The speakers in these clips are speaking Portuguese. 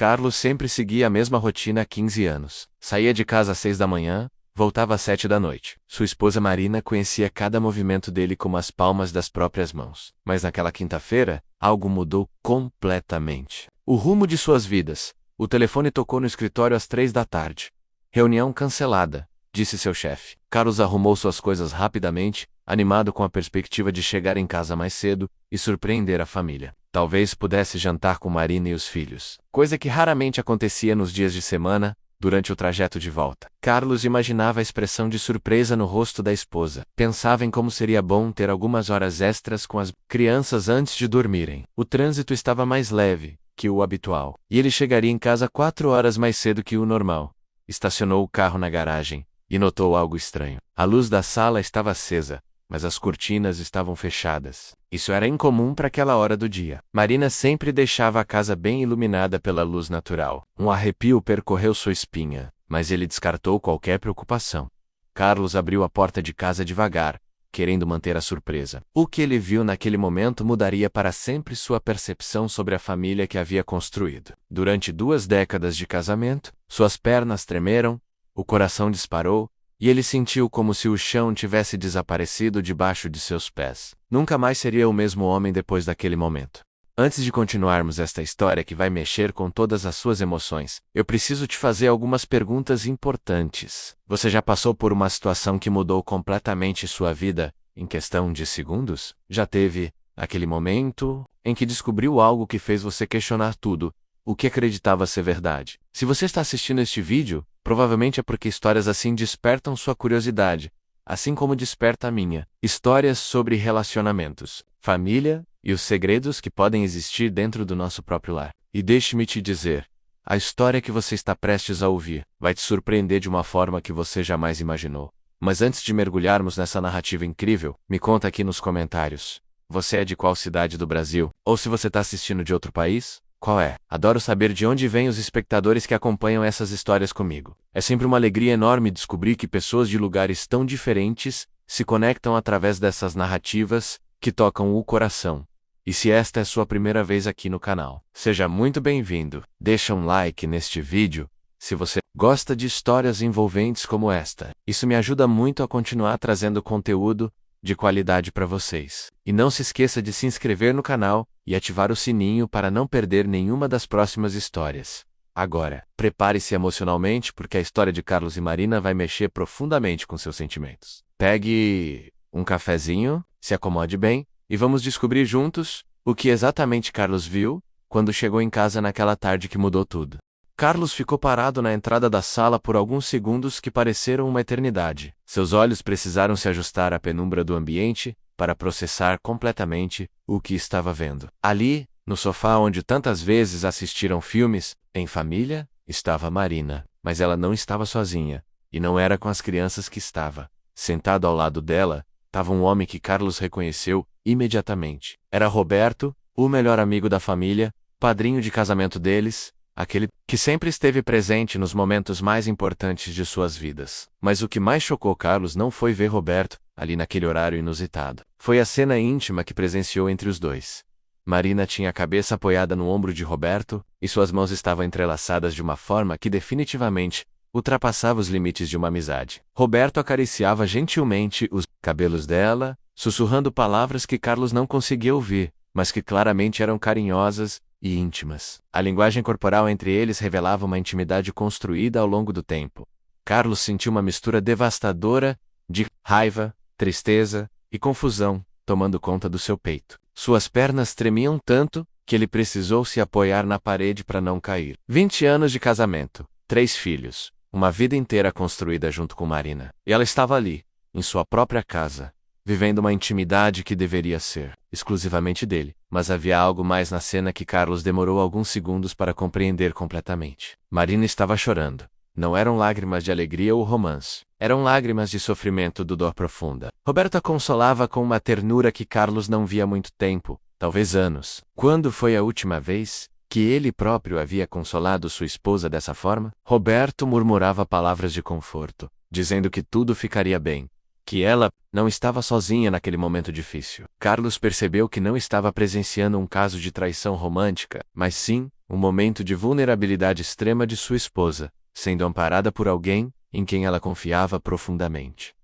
Carlos sempre seguia a mesma rotina há 15 anos. Saía de casa às 6 da manhã, voltava às 7 da noite. Sua esposa Marina conhecia cada movimento dele como as palmas das próprias mãos. Mas naquela quinta-feira, algo mudou completamente. O rumo de suas vidas. O telefone tocou no escritório às 3 da tarde. Reunião cancelada, disse seu chefe. Carlos arrumou suas coisas rapidamente, animado com a perspectiva de chegar em casa mais cedo e surpreender a família. Talvez pudesse jantar com Marina e os filhos, coisa que raramente acontecia nos dias de semana, durante o trajeto de volta. Carlos imaginava a expressão de surpresa no rosto da esposa. Pensava em como seria bom ter algumas horas extras com as crianças antes de dormirem. O trânsito estava mais leve que o habitual, e ele chegaria em casa 4 horas mais cedo que o normal. Estacionou o carro na garagem e notou algo estranho. A luz da sala estava acesa, mas as cortinas estavam fechadas. Isso era incomum para aquela hora do dia. Marina sempre deixava a casa bem iluminada pela luz natural. Um arrepio percorreu sua espinha, mas ele descartou qualquer preocupação. Carlos abriu a porta de casa devagar, querendo manter a surpresa. O que ele viu naquele momento mudaria para sempre sua percepção sobre a família que havia construído. Durante 2 décadas de casamento, suas pernas tremeram, o coração disparou, e ele sentiu como se o chão tivesse desaparecido debaixo de seus pés. Nunca mais seria o mesmo homem depois daquele momento. Antes de continuarmos esta história que vai mexer com todas as suas emoções, eu preciso te fazer algumas perguntas importantes. Você já passou por uma situação que mudou completamente sua vida em questão de segundos? Já teve aquele momento em que descobriu algo que fez você questionar tudo o que acreditava ser verdade? Se você está assistindo este vídeo, provavelmente é porque histórias assim despertam sua curiosidade, assim como desperta a minha. Histórias sobre relacionamentos, família e os segredos que podem existir dentro do nosso próprio lar. E deixe-me te dizer, a história que você está prestes a ouvir vai te surpreender de uma forma que você jamais imaginou. Mas antes de mergulharmos nessa narrativa incrível, me conta aqui nos comentários. Você é de qual cidade do Brasil? Ou se você está assistindo de outro país? Qual é? Adoro saber de onde vêm os espectadores que acompanham essas histórias comigo. É sempre uma alegria enorme descobrir que pessoas de lugares tão diferentes se conectam através dessas narrativas que tocam o coração. E se esta é sua primeira vez aqui no canal, seja muito bem-vindo. Deixa um like neste vídeo se você gosta de histórias envolventes como esta. Isso me ajuda muito a continuar trazendo conteúdo de qualidade para vocês. E não se esqueça de se inscrever no canal e ativar o sininho para não perder nenhuma das próximas histórias. Agora, prepare-se emocionalmente porque a história de Carlos e Marina vai mexer profundamente com seus sentimentos. Pegue um cafezinho, se acomode bem e vamos descobrir juntos o que exatamente Carlos viu quando chegou em casa naquela tarde que mudou tudo. Carlos ficou parado na entrada da sala por alguns segundos que pareceram uma eternidade. Seus olhos precisaram se ajustar à penumbra do ambiente para processar completamente o que estava vendo. Ali, no sofá onde tantas vezes assistiram filmes, em família, estava Marina. Mas ela não estava sozinha, e não era com as crianças que estava. Sentado ao lado dela, estava um homem que Carlos reconheceu imediatamente. Era Roberto, o melhor amigo da família, padrinho de casamento deles, aquele que sempre esteve presente nos momentos mais importantes de suas vidas. Mas o que mais chocou Carlos não foi ver Roberto ali naquele horário inusitado. Foi a cena íntima que presenciou entre os dois. Marina tinha a cabeça apoiada no ombro de Roberto, e suas mãos estavam entrelaçadas de uma forma que definitivamente ultrapassava os limites de uma amizade. Roberto acariciava gentilmente os cabelos dela, sussurrando palavras que Carlos não conseguia ouvir, mas que claramente eram carinhosas e íntimas. A linguagem corporal entre eles revelava uma intimidade construída ao longo do tempo. Carlos sentiu uma mistura devastadora de raiva, tristeza e confusão tomando conta do seu peito. Suas pernas tremiam tanto que ele precisou se apoiar na parede para não cair. 20 anos de casamento, 3 filhos, uma vida inteira construída junto com Marina. E ela estava ali, em sua própria casa, vivendo uma intimidade que deveria ser exclusivamente dele. Mas havia algo mais na cena que Carlos demorou alguns segundos para compreender completamente. Marina estava chorando. Não eram lágrimas de alegria ou romance. Eram lágrimas de sofrimento do dor profunda. Roberto a consolava com uma ternura que Carlos não via há muito tempo, talvez anos. Quando foi a última vez que ele próprio havia consolado sua esposa dessa forma? Roberto murmurava palavras de conforto, dizendo que tudo ficaria bem, que ela não estava sozinha naquele momento difícil. Carlos percebeu que não estava presenciando um caso de traição romântica, mas sim um momento de vulnerabilidade extrema de sua esposa, sendo amparada por alguém em quem ela confiava profundamente.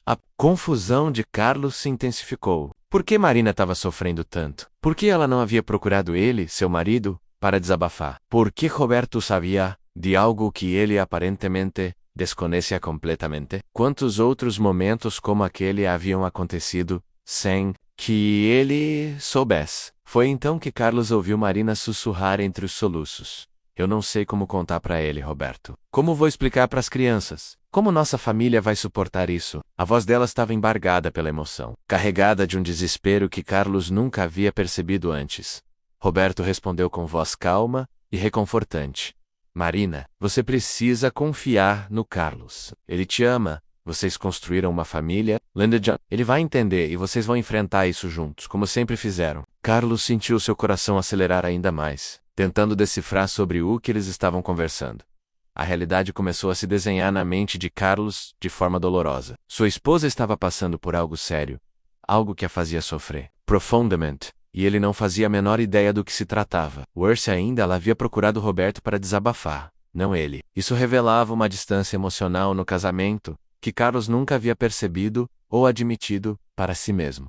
A confusão de Carlos se intensificou. Por que Marina estava sofrendo tanto? Por que ela não havia procurado ele, seu marido, para desabafar? Por que Roberto sabia de algo que ele aparentemente desconhecia completamente? Quantos outros momentos como aquele haviam acontecido sem que ele soubesse? Foi então que Carlos ouviu Marina sussurrar entre os soluços. Eu não sei como contar para ele, Roberto. Como vou explicar para as crianças? Como nossa família vai suportar isso? A voz dela estava embargada pela emoção, carregada de um desespero que Carlos nunca havia percebido antes. Roberto respondeu com voz calma e reconfortante. Marina, você precisa confiar no Carlos. Ele te ama. Vocês construíram uma família. Ele vai entender e vocês vão enfrentar isso juntos, como sempre fizeram. Carlos sentiu seu coração acelerar ainda mais, tentando decifrar sobre o que eles estavam conversando. A realidade começou a se desenhar na mente de Carlos de forma dolorosa. Sua esposa estava passando por algo sério, algo que a fazia sofrer profundamente, e ele não fazia a menor ideia do que se tratava. Worse ainda, ela havia procurado Roberto para desabafar, não ele. Isso revelava uma distância emocional no casamento que Carlos nunca havia percebido ou admitido para si mesmo.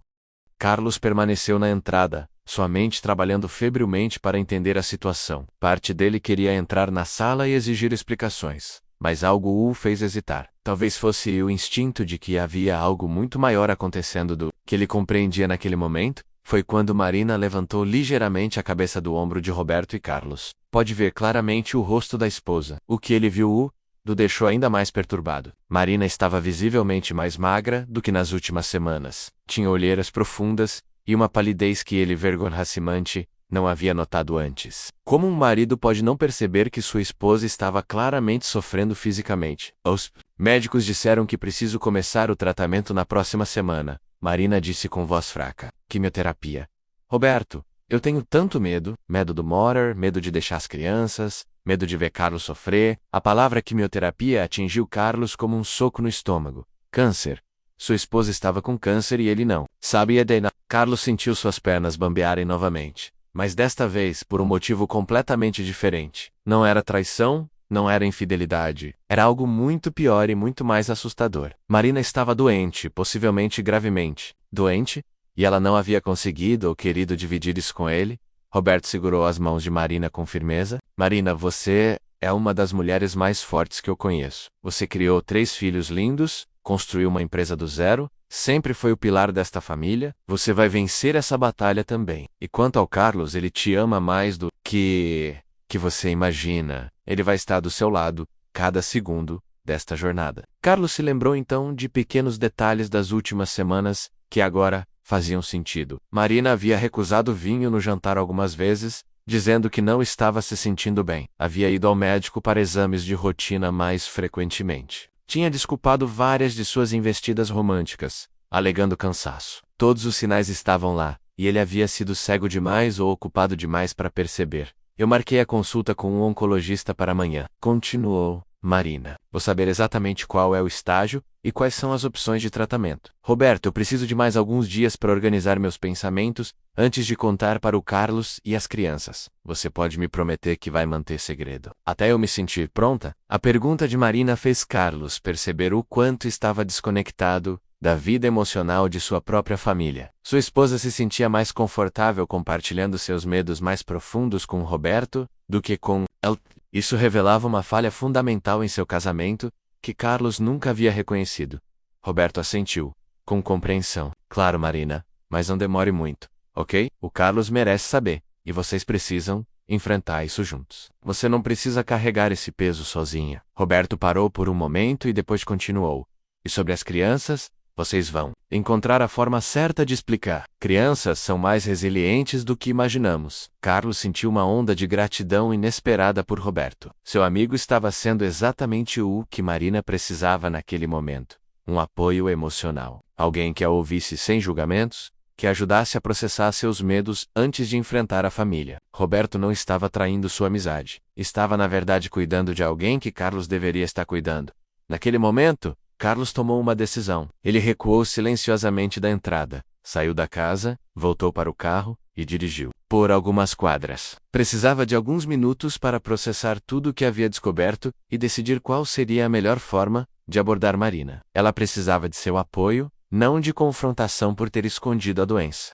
Carlos permaneceu na entrada, sua mente trabalhando febrilmente para entender a situação. Parte dele queria entrar na sala e exigir explicações, mas algo o fez hesitar. Talvez fosse o instinto de que havia algo muito maior acontecendo do que ele compreendia naquele momento. Foi quando Marina levantou ligeiramente a cabeça do ombro de Roberto e Carlos. Pode ver claramente o rosto da esposa. O que ele viu o deixou ainda mais perturbado. Marina estava visivelmente mais magra do que nas últimas semanas. Tinha olheiras profundas e uma palidez que ele vergonhosamente não havia notado antes. Como um marido pode não perceber que sua esposa estava claramente sofrendo fisicamente? Os médicos disseram que preciso começar o tratamento na próxima semana, Marina disse com voz fraca. Quimioterapia. Roberto, eu tenho tanto medo. Medo do Motter, medo de deixar as crianças, medo de ver Carlos sofrer. A palavra quimioterapia atingiu Carlos como um soco no estômago. Câncer. Sua esposa estava com câncer e ele não. Sabe, Edena? Carlos sentiu suas pernas bambearem novamente. Mas desta vez por um motivo completamente diferente. Não era traição, não era infidelidade. Era algo muito pior e muito mais assustador. Marina estava doente, possivelmente gravemente. Doente? E ela não havia conseguido ou querido dividir isso com ele? Roberto segurou as mãos de Marina com firmeza. Marina, você é uma das mulheres mais fortes que eu conheço. Você criou 3 filhos lindos, construiu uma empresa do zero, sempre foi o pilar desta família. Você vai vencer essa batalha também. E quanto ao Carlos, ele te ama mais do que você imagina. Ele vai estar do seu lado, cada segundo desta jornada. Carlos se lembrou então de pequenos detalhes das últimas semanas que agora faziam sentido. Marina havia recusado vinho no jantar algumas vezes, dizendo que não estava se sentindo bem. Havia ido ao médico para exames de rotina mais frequentemente. Tinha desculpado várias de suas investidas românticas, alegando cansaço. Todos os sinais estavam lá, e ele havia sido cego demais ou ocupado demais para perceber. Eu marquei a consulta com um oncologista para amanhã. Continuou Marina. Vou saber exatamente qual é o estágio e quais são as opções de tratamento. Roberto, eu preciso de mais alguns dias para organizar meus pensamentos antes de contar para o Carlos e as crianças. Você pode me prometer que vai manter segredo? Até eu me sentir pronta? A pergunta de Marina fez Carlos perceber o quanto estava desconectado da vida emocional de sua própria família. Sua esposa se sentia mais confortável compartilhando seus medos mais profundos com Roberto do que com ele. Isso revelava uma falha fundamental em seu casamento, que Carlos nunca havia reconhecido. Roberto assentiu, com compreensão. Claro, Marina, mas não demore muito, ok? O Carlos merece saber, e vocês precisam enfrentar isso juntos. Você não precisa carregar esse peso sozinha. Roberto parou por um momento e depois continuou. E sobre as crianças? Vocês vão encontrar a forma certa de explicar. Crianças são mais resilientes do que imaginamos. Carlos sentiu uma onda de gratidão inesperada por Roberto. Seu amigo estava sendo exatamente o que Marina precisava naquele momento. Um apoio emocional. Alguém que a ouvisse sem julgamentos, que ajudasse a processar seus medos antes de enfrentar a família. Roberto não estava traindo sua amizade. Estava na verdade cuidando de alguém que Carlos deveria estar cuidando. Naquele momento, Carlos tomou uma decisão. Ele recuou silenciosamente da entrada, saiu da casa, voltou para o carro e dirigiu. por algumas quadras. Precisava de alguns minutos para processar tudo o que havia descoberto e decidir qual seria a melhor forma de abordar Marina. Ela precisava de seu apoio, não de confrontação por ter escondido a doença.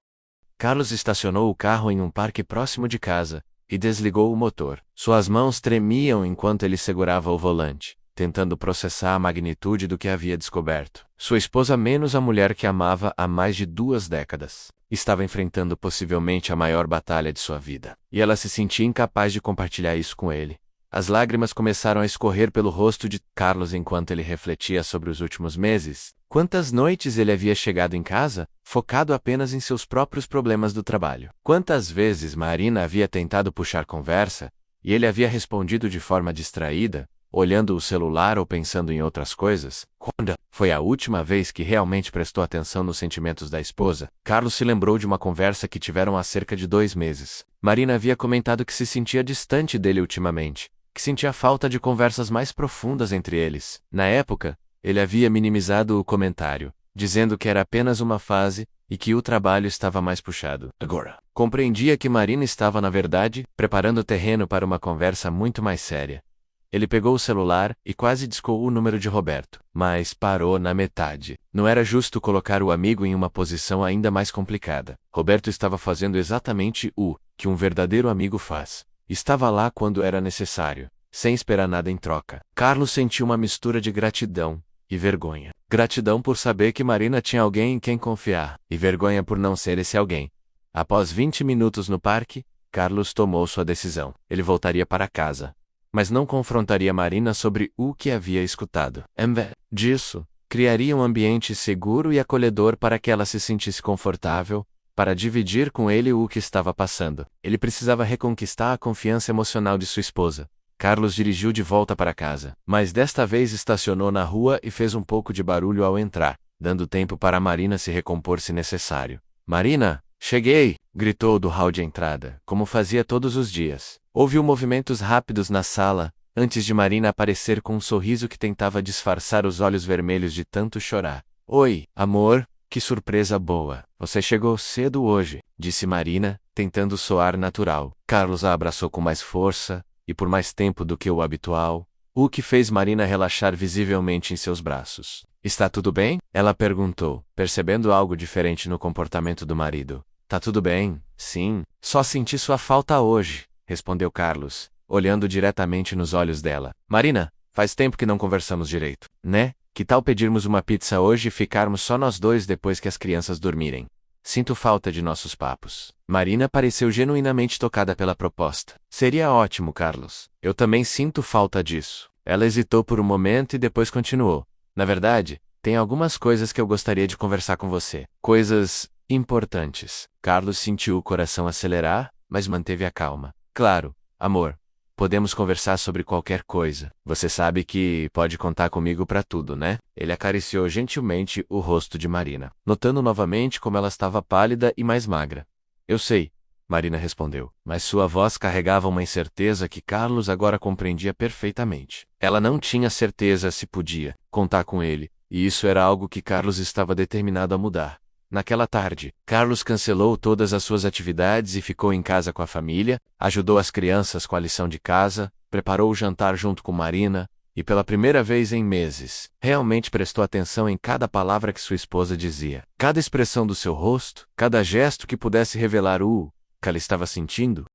Carlos estacionou o carro em um parque próximo de casa e desligou o motor. Suas mãos tremiam enquanto ele segurava o volante, tentando processar a magnitude do que havia descoberto. Sua esposa, menos a mulher que amava há mais de 2 décadas, estava enfrentando possivelmente a maior batalha de sua vida. E ela se sentia incapaz de compartilhar isso com ele. As lágrimas começaram a escorrer pelo rosto de Carlos enquanto ele refletia sobre os últimos meses. Quantas noites ele havia chegado em casa, focado apenas em seus próprios problemas do trabalho. Quantas vezes Marina havia tentado puxar conversa, e ele havia respondido de forma distraída, olhando o celular ou pensando em outras coisas. Quando foi a última vez que realmente prestou atenção nos sentimentos da esposa? Carlos se lembrou de uma conversa que tiveram há cerca de 2 meses. Marina havia comentado que se sentia distante dele ultimamente, que sentia falta de conversas mais profundas entre eles. Na época, ele havia minimizado o comentário, dizendo que era apenas uma fase e que o trabalho estava mais puxado. Agora, compreendia que Marina estava, na verdade, preparando o terreno para uma conversa muito mais séria. Ele pegou o celular e quase discou o número de Roberto, mas parou na metade. Não era justo colocar o amigo em uma posição ainda mais complicada. Roberto estava fazendo exatamente o que um verdadeiro amigo faz. Estava lá quando era necessário, sem esperar nada em troca. Carlos sentiu uma mistura de gratidão e vergonha. Gratidão por saber que Marina tinha alguém em quem confiar, e vergonha por não ser esse alguém. Após 20 minutos no parque, Carlos tomou sua decisão. Ele voltaria para casa, mas não confrontaria Marina sobre o que havia escutado. Em vez disso, criaria um ambiente seguro e acolhedor para que ela se sentisse confortável, para dividir com ele o que estava passando. Ele precisava reconquistar a confiança emocional de sua esposa. Carlos dirigiu de volta para casa, mas desta vez estacionou na rua e fez um pouco de barulho ao entrar, dando tempo para Marina se recompor se necessário. Marina, cheguei! Gritou do hall de entrada, como fazia todos os dias. Ouviu movimentos rápidos na sala, antes de Marina aparecer com um sorriso que tentava disfarçar os olhos vermelhos de tanto chorar. Oi, amor, que surpresa boa! Você chegou cedo hoje, disse Marina, tentando soar natural. Carlos a abraçou com mais força, e por mais tempo do que o habitual, o que fez Marina relaxar visivelmente em seus braços. Está tudo bem? Ela perguntou, percebendo algo diferente no comportamento do marido. Tá tudo bem, sim. Só senti sua falta hoje, respondeu Carlos, olhando diretamente nos olhos dela. Marina, faz tempo que não conversamos direito, né? Que tal pedirmos uma pizza hoje e ficarmos só nós dois depois que as crianças dormirem? Sinto falta de nossos papos. Marina pareceu genuinamente tocada pela proposta. Seria ótimo, Carlos. Eu também sinto falta disso. Ela hesitou por um momento e depois continuou. Na verdade, tem algumas coisas que eu gostaria de conversar com você. Coisas importantes. Carlos sentiu o coração acelerar, mas manteve a calma. Claro, amor. Podemos conversar sobre qualquer coisa. Você sabe que pode contar comigo para tudo, né? Ele acariciou gentilmente o rosto de Marina, notando novamente como ela estava pálida e mais magra. Eu sei, Marina respondeu, mas sua voz carregava uma incerteza que Carlos agora compreendia perfeitamente. Ela não tinha certeza se podia contar com ele, e isso era algo que Carlos estava determinado a mudar. Naquela tarde, Carlos cancelou todas as suas atividades e ficou em casa com a família, ajudou as crianças com a lição de casa, preparou o jantar junto com Marina, e pela primeira vez em meses, realmente prestou atenção em cada palavra que sua esposa dizia. Cada expressão do seu rosto, cada gesto que pudesse revelar o que ela estava sentindo.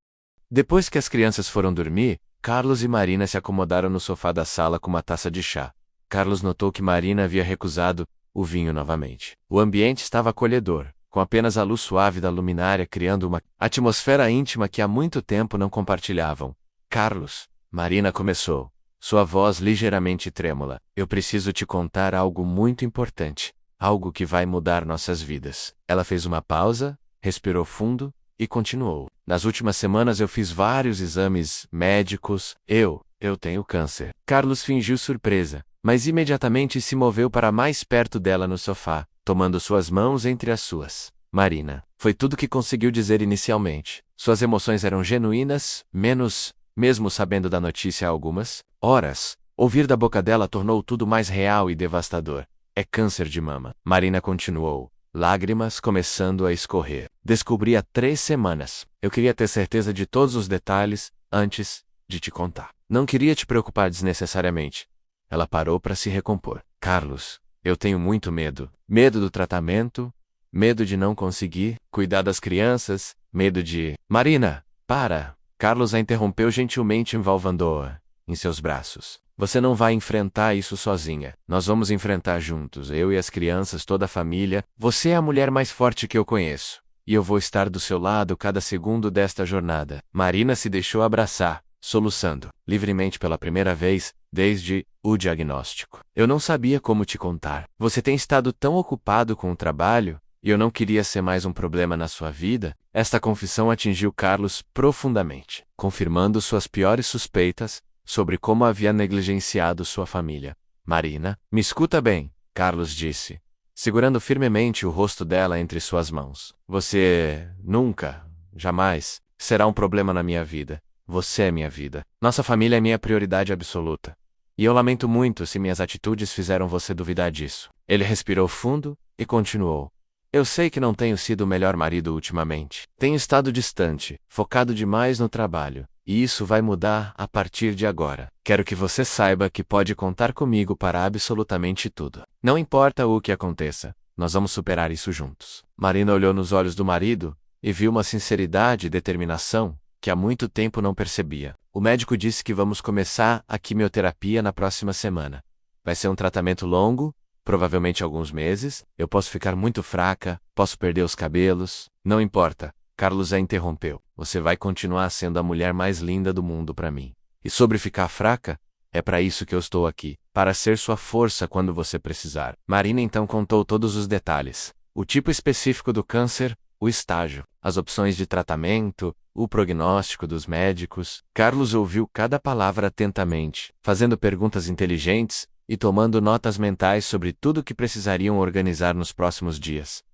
Depois que as crianças foram dormir, Carlos e Marina se acomodaram no sofá da sala com uma taça de chá. Carlos notou que Marina havia recusado o vinho novamente. O ambiente estava acolhedor, com apenas a luz suave da luminária criando uma atmosfera íntima que há muito tempo não compartilhavam. Carlos, Marina começou, sua voz ligeiramente trêmula. Eu preciso te contar algo muito importante, algo que vai mudar nossas vidas. Ela fez uma pausa, respirou fundo e continuou. Nas últimas semanas eu fiz vários exames médicos. Eu tenho câncer. Carlos fingiu surpresa, mas imediatamente se moveu para mais perto dela no sofá, tomando suas mãos entre as suas. Marina, foi tudo que conseguiu dizer inicialmente. Suas emoções eram genuínas, mesmo sabendo da notícia há algumas horas. Ouvir da boca dela tornou tudo mais real e devastador. É câncer de mama. Marina continuou, lágrimas começando a escorrer. Descobri há 3 semanas. Eu queria ter certeza de todos os detalhes antes de te contar. Não queria te preocupar desnecessariamente. Ela parou para se recompor. Carlos, eu tenho muito medo. Medo do tratamento, medo de não conseguir cuidar das crianças, medo de... Marina, para! Carlos a interrompeu gentilmente envolvendo-a em seus braços. Você não vai enfrentar isso sozinha. Nós vamos enfrentar juntos, eu e as crianças, toda a família. Você é a mulher mais forte que eu conheço. E eu vou estar do seu lado cada segundo desta jornada. Marina se deixou abraçar, soluçando, livremente pela primeira vez, desde o diagnóstico. Eu não sabia como te contar. Você tem estado tão ocupado com o trabalho, e eu não queria ser mais um problema na sua vida. Esta confissão atingiu Carlos profundamente, confirmando suas piores suspeitas sobre como havia negligenciado sua família. Marina, me escuta bem, Carlos disse, segurando firmemente o rosto dela entre suas mãos. Você nunca, jamais, será um problema na minha vida. Você é minha vida. Nossa família é minha prioridade absoluta. E eu lamento muito se minhas atitudes fizeram você duvidar disso. Ele respirou fundo e continuou. Eu sei que não tenho sido o melhor marido ultimamente. Tenho estado distante, focado demais no trabalho. E isso vai mudar a partir de agora. Quero que você saiba que pode contar comigo para absolutamente tudo. Não importa o que aconteça, nós vamos superar isso juntos. Marina olhou nos olhos do marido e viu uma sinceridade e determinação que há muito tempo não percebia. O médico disse que vamos começar a quimioterapia na próxima semana. Vai ser um tratamento longo, provavelmente alguns meses. Eu posso ficar muito fraca, posso perder os cabelos. Não importa. Carlos a interrompeu. Você vai continuar sendo a mulher mais linda do mundo para mim. E sobre ficar fraca, é para isso que eu estou aqui, para ser sua força quando você precisar. Marina então contou todos os detalhes. O tipo específico do câncer, o estágio, as opções de tratamento, o prognóstico dos médicos. Carlos ouviu cada palavra atentamente, fazendo perguntas inteligentes e tomando notas mentais sobre tudo o que precisariam organizar nos próximos dias.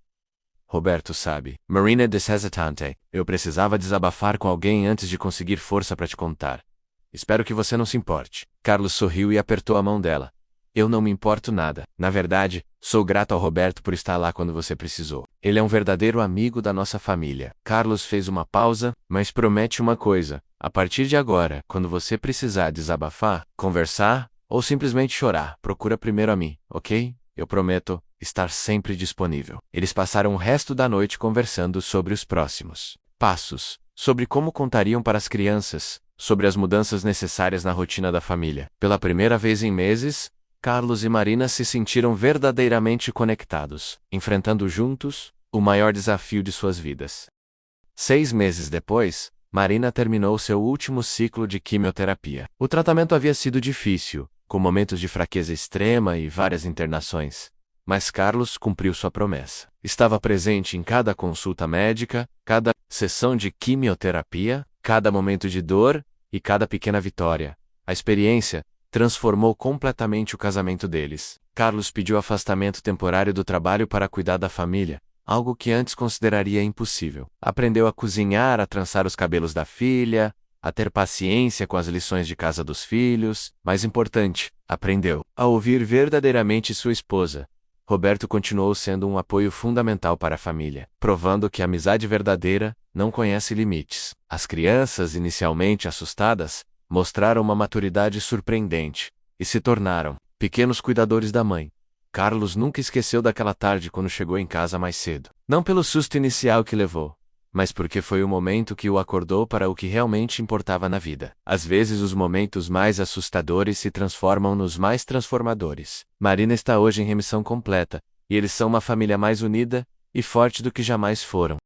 Roberto sabe. Marina deshesitante. Eu precisava desabafar com alguém antes de conseguir força para te contar. Espero que você não se importe. Carlos sorriu e apertou a mão dela. Eu não me importo nada. Na verdade, sou grato ao Roberto por estar lá quando você precisou. Ele é um verdadeiro amigo da nossa família. Carlos fez uma pausa, mas promete uma coisa. A partir de agora, quando você precisar desabafar, conversar ou simplesmente chorar, procura primeiro a mim, ok? Eu prometo estar sempre disponível. Eles passaram o resto da noite conversando sobre os próximos passos, sobre como contariam para as crianças, sobre as mudanças necessárias na rotina da família. Pela primeira vez em meses, Carlos e Marina se sentiram verdadeiramente conectados, enfrentando juntos o maior desafio de suas vidas. 6 meses depois, Marina terminou seu último ciclo de quimioterapia. O tratamento havia sido difícil, com momentos de fraqueza extrema e várias internações. Mas Carlos cumpriu sua promessa. Estava presente em cada consulta médica, cada sessão de quimioterapia, cada momento de dor e cada pequena vitória. A experiência transformou completamente o casamento deles. Carlos pediu afastamento temporário do trabalho para cuidar da família, algo que antes consideraria impossível. Aprendeu a cozinhar, a trançar os cabelos da filha, a ter paciência com as lições de casa dos filhos. Mais importante, aprendeu a ouvir verdadeiramente sua esposa. Roberto continuou sendo um apoio fundamental para a família, provando que a amizade verdadeira não conhece limites. As crianças, inicialmente assustadas, mostraram uma maturidade surpreendente e se tornaram pequenos cuidadores da mãe. Carlos nunca esqueceu daquela tarde quando chegou em casa mais cedo. Não pelo susto inicial que levou, mas porque foi o momento que o acordou para o que realmente importava na vida. Às vezes os momentos mais assustadores se transformam nos mais transformadores. Marina está hoje em remissão completa, e eles são uma família mais unida e forte do que jamais foram.